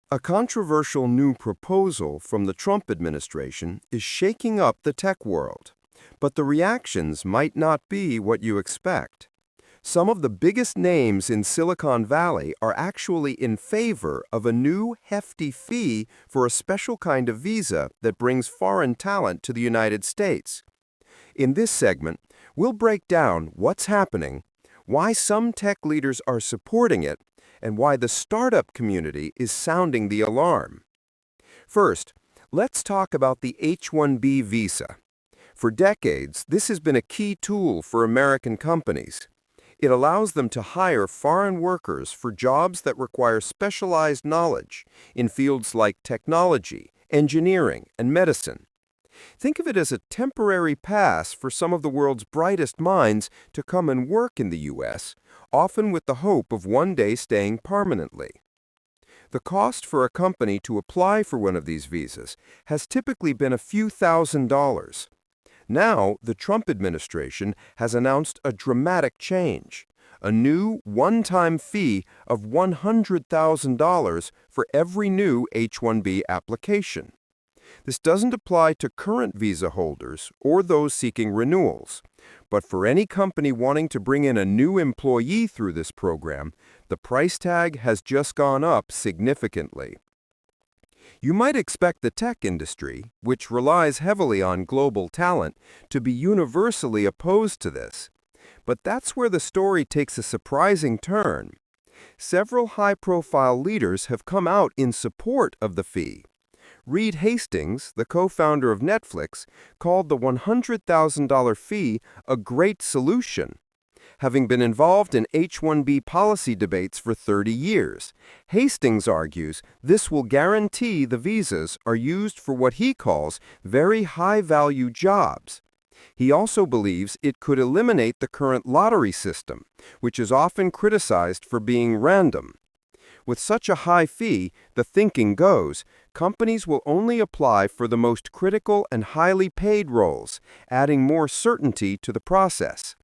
A controversial new proposal from the Trump administration is shaking up the tech world, but the reactions might not be what you expect. Some of the biggest names in Silicon Valley are actually in favor of a new hefty fee for a special kind of visa that brings foreign talent to the United States. In this segment, we'll break down what's happening, why some tech leaders are supporting it, and why the startup community is sounding the alarm. First, let's talk about the H-1B visa. For decades, this has been a key tool for American companies. It allows them to hire foreign workers for jobs that require specialized knowledge in fields like technology, engineering, and medicine. Think of it as a temporary pass for some of the world's brightest minds to come and work in the U.S., often with the hope of one day staying permanently. The cost for a company to apply for one of these visas has typically been a few $1,000s. Now, the Trump administration has announced a dramatic change, a new one-time fee of $100,000 for every new H-1B application. This doesn't apply to current visa holders or those seeking renewals, but for any company wanting to bring in a new employee through this program, the price tag has just gone up significantly. You might expect the tech industry, which relies heavily on global talent, to be universally opposed to this. But that's where the story takes a surprising turn. Several high-profile leaders have come out in support of the fee. Reed Hastings, the co-founder of Netflix, called the $100,000 fee a great solution. Having been involved in H-1B policy debates for 30 years, Hastings argues this will guarantee the visas are used for what he calls very high-value jobs. He also believes it could eliminate the current lottery system, which is often criticized for being random. With such a high fee, the thinking goes, companies will only apply for the most critical and highly paid roles, adding more certainty to the process.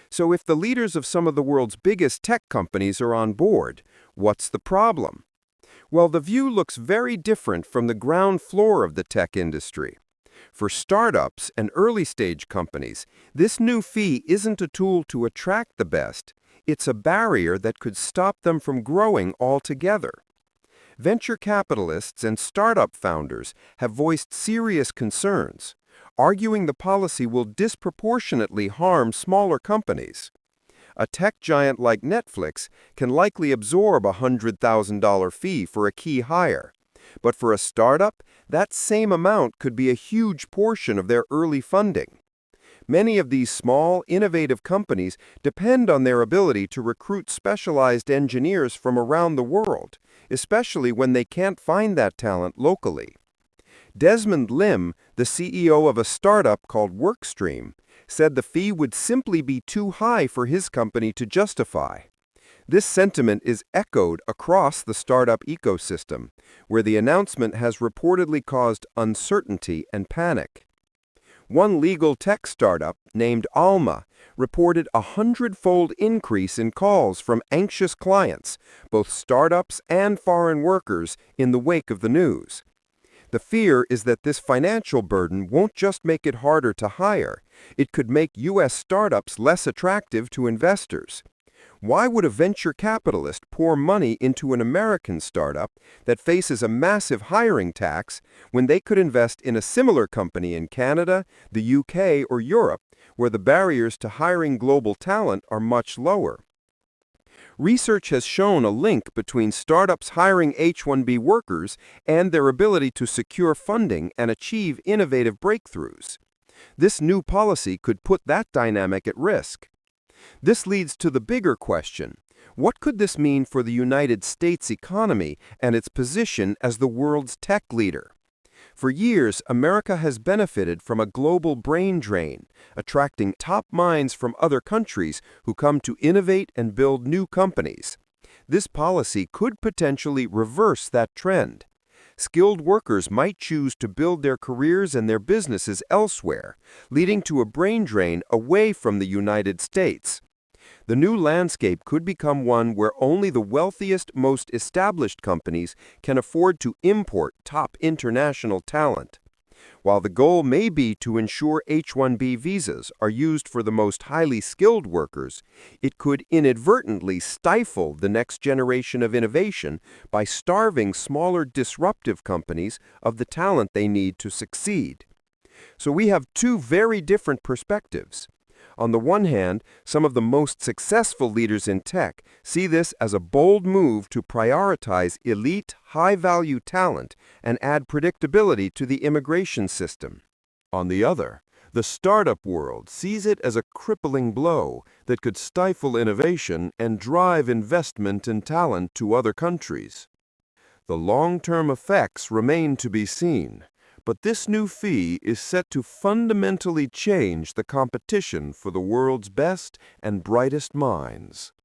So if the leaders of some of the world's biggest tech companies are on board, what's the problem? Well, the view looks very different from the ground floor of the tech industry. For startups and early-stage companies, this new fee isn't a tool to attract the best. It's a barrier that could stop them from growing altogether. Venture capitalists and startup founders have voiced serious concerns, arguing the policy will disproportionately harm smaller companies. A tech giant like Netflix can likely absorb a $100,000 fee for a key hire, but for a startup, that same amount could be a huge portion of their early funding. Many of these small, innovative companies depend on their ability to recruit specialized engineers from around the world, especially when they can't find that talent locally. Desmond Lim, the CEO of a startup called Workstream, said the fee would simply be too high for his company to justify. This sentiment is echoed across the startup ecosystem, where the announcement has reportedly caused uncertainty and panic. One legal tech startup, named Alma, reported a 100-fold increase in calls from anxious clients, both startups and foreign workers, in the wake of the news. The fear is that this financial burden won't just make it harder to hire, it could make U.S. startups less attractive to investors. Why would a venture capitalist pour money into an American startup that faces a massive hiring tax when they could invest in a similar company in Canada, the UK, or Europe, where the barriers to hiring global talent are much lower? Research has shown a link between startups hiring H-1B workers and their ability to secure funding and achieve innovative breakthroughs. This new policy could put that dynamic at risk. This leads to the bigger question: what could this mean for the United States economy and its position as the world's tech leader? For years, America has benefited from a global brain drain, attracting top minds from other countries who come to innovate and build new companies. This policy could potentially reverse that trend. Skilled workers might choose to build their careers and their businesses elsewhere, leading to a brain drain away from the United States. The new landscape could become one where only the wealthiest, most established companies can afford to import top international talent. While the goal may be to ensure H-1B visas are used for the most highly skilled workers, it could inadvertently stifle the next generation of innovation by starving smaller disruptive companies of the talent they need to succeed. So we have two very different perspectives. On the one hand, some of the most successful leaders in tech see this as a bold move to prioritize elite, high-value talent and add predictability to the immigration system. On the other, the startup world sees it as a crippling blow that could stifle innovation and drive investment and talent to other countries. The long-term effects remain to be seen. But this new fee is set to fundamentally change the competition for the world's best and brightest minds.